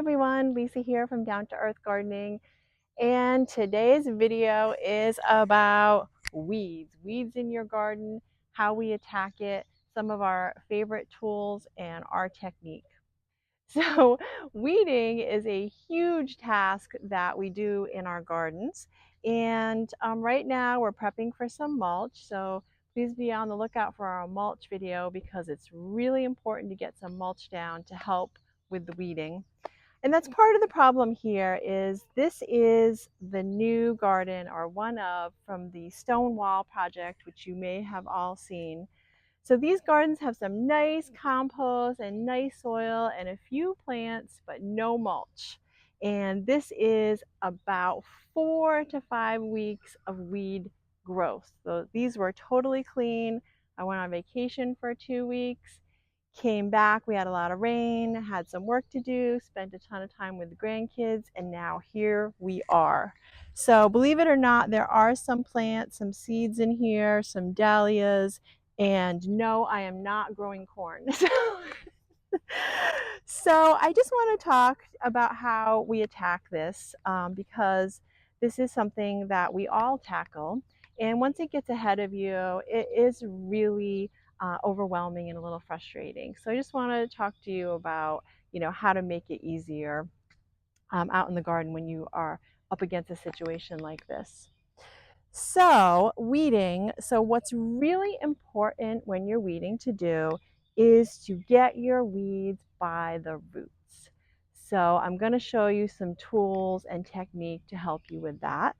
everyone, Lisa here from Down to Earth Gardening, and today's video is about weeds in your garden, how we attack it, some of our favorite tools, and our technique. So weeding is a huge task that we do in our gardens, and right now we're prepping for some mulch, so please be on the lookout for our mulch video because it's really important to get some mulch down to help with the weeding. And that's part of the problem here. Is this is the new garden, or one of, from the stone wall project, which you may have all seen. So these gardens have some nice compost and nice soil and a few plants, but no mulch. And this is about 4 to 5 weeks of weed growth. So these were totally clean. I went on vacation for 2 weeks, came back, we had a lot of rain, had some work to do, spent a ton of time with the grandkids, and now here we are. So believe it or not, there are some plants, some seeds in here, some dahlias, and no, I am not growing corn. So I just want to talk about how we attack this, because this is something that we all tackle. And once it gets ahead of you, it is really overwhelming and a little frustrating. So I just want to talk to you about, how to make it easier out in the garden when you are up against a situation like this. So weeding, so what's really important when you're weeding to do is to get your weeds by the roots. So I'm going to show you some tools and technique to help you with that.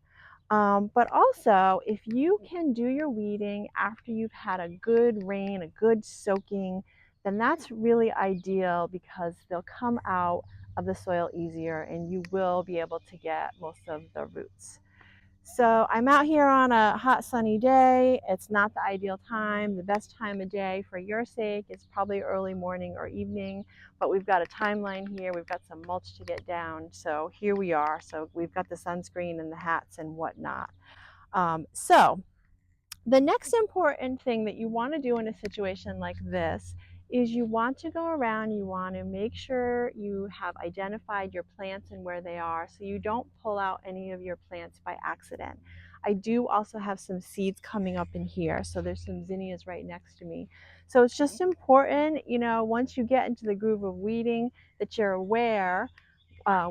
But also, if you can do your weeding after you've had a good rain, a good soaking, then that's really ideal because they'll come out of the soil easier and you will be able to get most of the roots. So I'm out here on a hot sunny day. It's not the ideal time. The best time of day for your sake is probably early morning or evening, but we've got a timeline here. We've got some mulch to get down. So here we are. So we've got the sunscreen and the hats and whatnot. So the next important thing that you want to do in a situation like this is you want to go around, you want to make sure you have identified your plants and where they are so you don't pull out any of your plants by accident. I do also have some seeds coming up in here, so there's some zinnias right next to me. So it's just important, once you get into the groove of weeding, that you're aware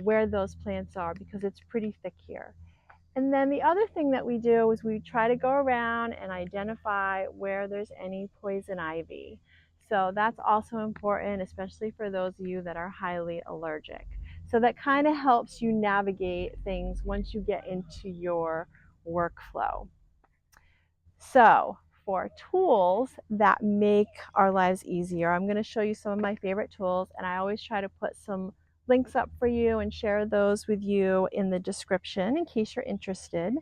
where those plants are because it's pretty thick here. And then the other thing that we do is we try to go around and identify where there's any poison ivy. So that's also important, especially for those of you that are highly allergic. So that kind of helps you navigate things once you get into your workflow. So for tools that make our lives easier, I'm going to show you some of my favorite tools, and I always try to put some links up for you and share those with you in the description in case you're interested.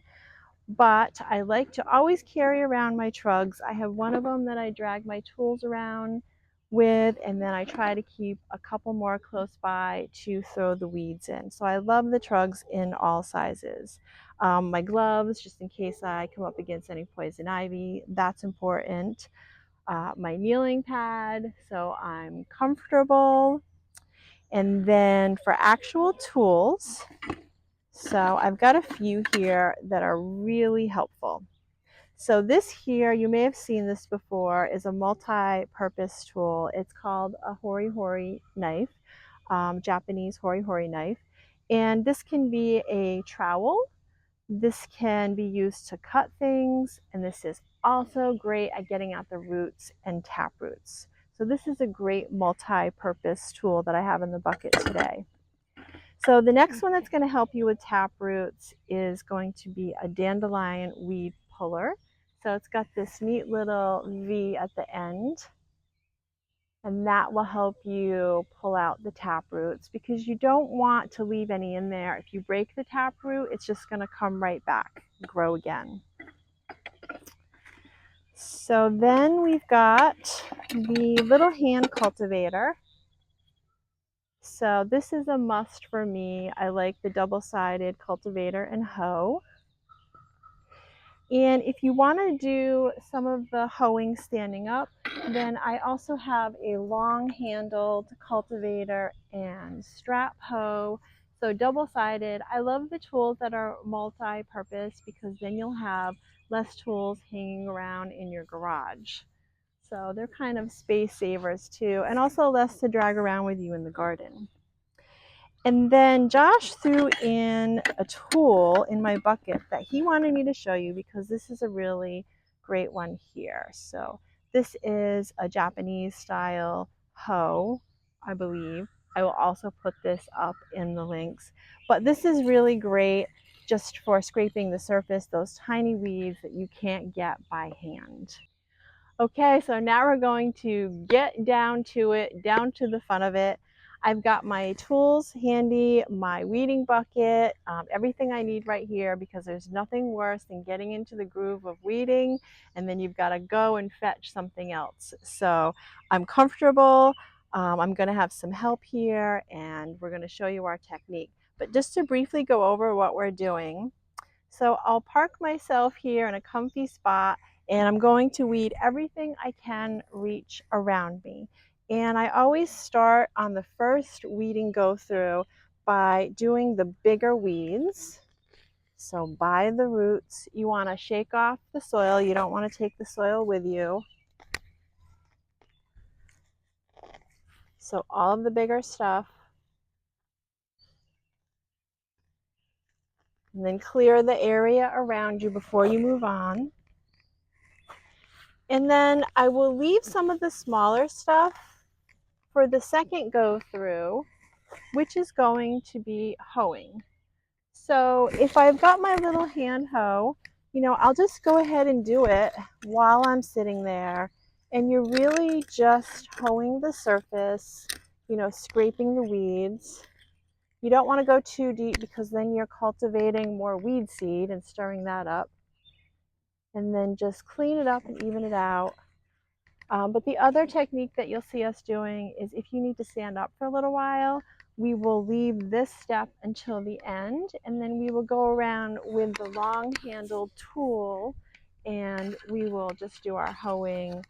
But I like to always carry around my trugs. I have one of them that I drag my tools around with, and then I try to keep a couple more close by to throw the weeds in. So I love the trugs in all sizes. My gloves, just in case I come up against any poison ivy, that's important. My kneeling pad, so I'm comfortable. And then for actual tools, so I've got a few here that are really helpful. So this here, you may have seen this before, is a multi-purpose tool. It's called a hori hori knife, Japanese hori hori knife. And this can be a trowel. This can be used to cut things. And this is also great at getting at the roots and tap roots. So this is a great multi-purpose tool that I have in the bucket today. So the next one that's going to help you with tap roots is going to be a dandelion weed puller. So it's got this neat little V at the end, and that will help you pull out the tap roots because you don't want to leave any in there. If you break the tap root, it's just going to come right back, grow again. So then we've got the little hand cultivator. So this is a must for me. I like the double-sided cultivator and hoe. And if you want to do some of the hoeing standing up, then I also have a long handled cultivator and strap hoe. So double-sided. I love the tools that are multi-purpose because then you'll have less tools hanging around in your garage. So they're kind of space savers too, and also less to drag around with you in the garden. And then Josh threw in a tool in my bucket that he wanted me to show you because this is a really great one here. So this is a Japanese style hoe, I believe. I will also put this up in the links. But this is really great just for scraping the surface, those tiny weeds that you can't get by hand. Okay, so now we're going to get down to it, down to the fun of it. I've got my tools handy, my weeding bucket, everything I need right here because there's nothing worse than getting into the groove of weeding and then you've got to go and fetch something else. So I'm comfortable. I'm going to have some help here and we're going to show you our technique. But just to briefly go over what we're doing. So I'll park myself here in a comfy spot and I'm going to weed everything I can reach around me. And I always start on the first weeding go through by doing the bigger weeds. So by the roots, you want to shake off the soil. You don't want to take the soil with you. So all of the bigger stuff. And then clear the area around you before you move on. And then I will leave some of the smaller stuff for the second go through, which is going to be hoeing. So if I've got my little hand hoe, I'll just go ahead and do it while I'm sitting there. And you're really just hoeing the surface, scraping the weeds. You don't want to go too deep because then you're cultivating more weed seed and stirring that up. And then just clean it up and even it out. But the other technique that you'll see us doing is if you need to stand up for a little while, we will leave this step until the end and then we will go around with the long handled tool and we will just do our hoeing,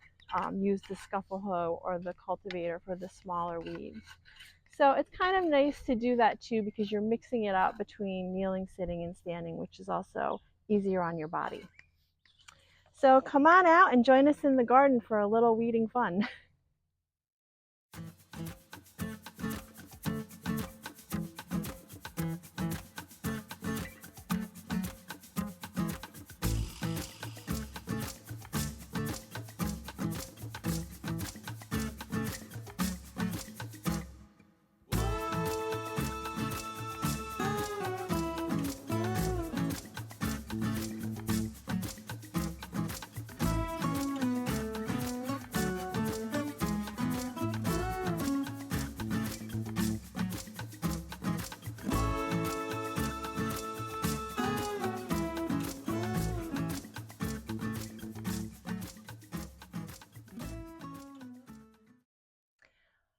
use the scuffle hoe or the cultivator for the smaller weeds. So it's kind of nice to do that too because you're mixing it up between kneeling, sitting, and standing, which is also easier on your body. So come on out and join us in the garden for a little weeding fun.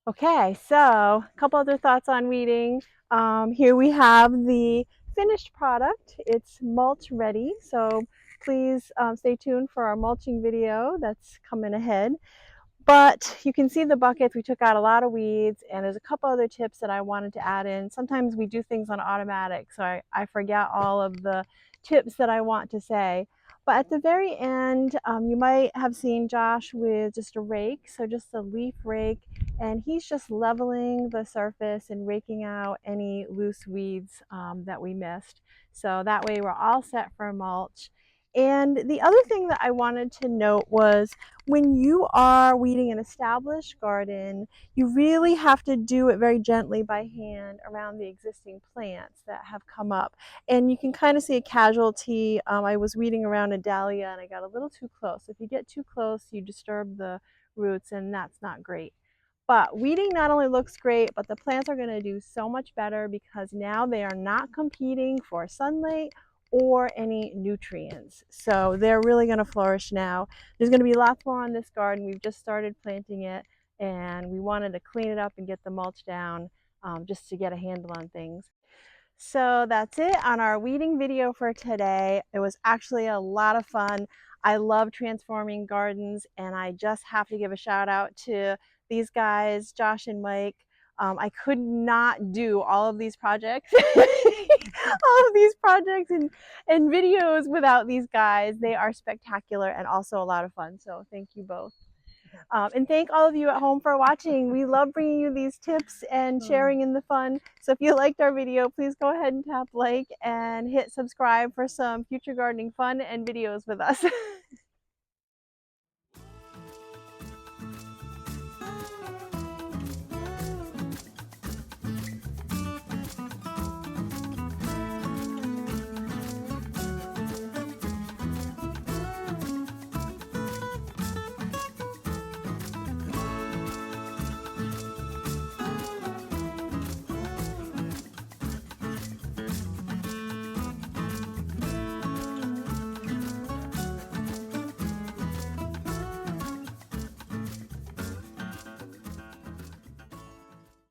Okay, so a couple other thoughts on weeding. Here we have the finished product. It's mulch ready, so please stay tuned for our mulching video that's coming ahead. But you can see the buckets, we took out a lot of weeds, and there's a couple other tips that I wanted to add in. Sometimes we do things on automatic, so I forget all of the tips that I want to say. But at the very end, you might have seen Josh with just a rake, so just a leaf rake, and he's just leveling the surface and raking out any loose weeds that we missed. So that way we're all set for mulch. And the other thing that I wanted to note was when you are weeding an established garden, you really have to do it very gently by hand around the existing plants that have come up. And you can kind of see a casualty. I was weeding around a dahlia and I got a little too close. If you get too close, you disturb the roots and that's not great. But weeding not only looks great, but the plants are going to do so much better because now they are not competing for sunlight or any nutrients. So they're really going to flourish now. There's going to be lots more on this garden. We've just started planting it and we wanted to clean it up and get the mulch down just to get a handle on things. So that's it on our weeding video for today. It was actually a lot of fun. I love transforming gardens, and I just have to give a shout out to these guys, Josh and Mike. I could not do all of these projects, all of these projects and videos without these guys. They are spectacular and also a lot of fun. So thank you both. And thank all of you at home for watching. We love bringing you these tips and sharing in the fun. So if you liked our video, please go ahead and tap like and hit subscribe for some future gardening fun and videos with us.